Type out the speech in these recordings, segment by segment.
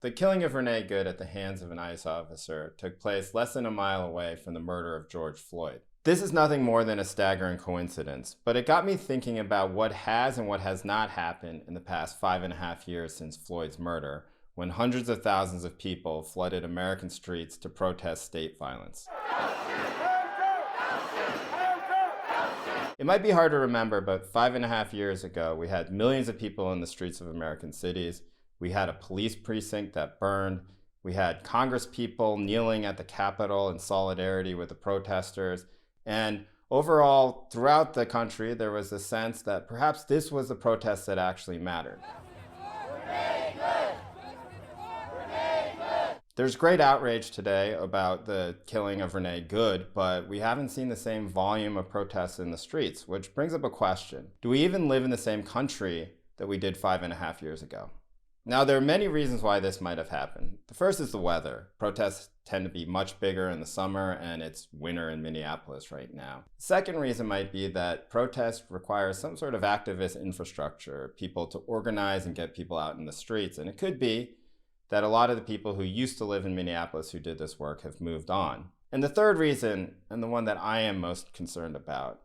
The killing of Renee Good at the hands of an ICE officer took place less than a mile away from the murder of George Floyd. This is nothing more than a staggering coincidence, but it got me thinking about what has and what has not happened in the past 5.5 years since Floyd's murder, when hundreds of thousands of people flooded American streets to protest state violence. It might be hard to remember, but 5.5 years ago, we had millions of people in the streets of American cities. We had a police precinct that burned. We had Congress people kneeling at the Capitol in solidarity with the protesters. And overall, throughout the country, there was a sense that perhaps this was the protest that actually mattered. There's great outrage today about the killing of Renee Good, but we haven't seen the same volume of protests in the streets, which brings up a question. Do we even live in the same country that we did 5.5 years ago? Now, there are many reasons why this might have happened. The first is the weather. Protests tend to be much bigger in the summer, and it's winter in Minneapolis right now. The second reason might be that protests require some sort of activist infrastructure, people to organize and get people out in the streets. And it could be that a lot of the people who used to live in Minneapolis who did this work have moved on. And the third reason, and the one that I am most concerned about,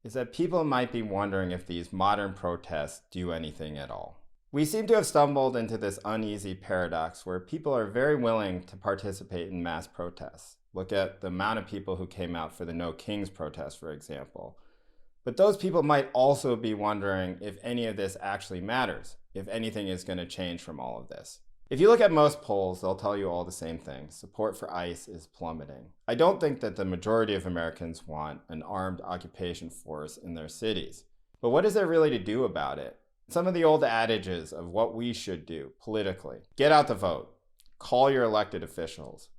is that people might be wondering if these modern protests do anything at all. We seem to have stumbled into this uneasy paradox where people are very willing to participate in mass protests. Look at the amount of people who came out for the No Kings protest, for example. But those people might also be wondering if any of this actually matters, if anything is going to change from all of this. If you look at most polls, they'll tell you all the same thing. Support for ICE is plummeting. I don't think that the majority of Americans want an armed occupation force in their cities. But what is there really to do about it? Some of the old adages of what we should do politically. Get out the vote. Call your elected officials.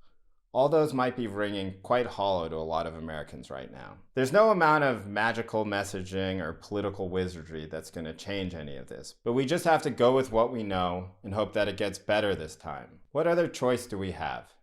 All those might be ringing quite hollow to a lot of Americans right now. There's no amount of magical messaging or political wizardry that's going to change any of this, but we just have to go with what we know and hope that it gets better this time. What other choice do we have?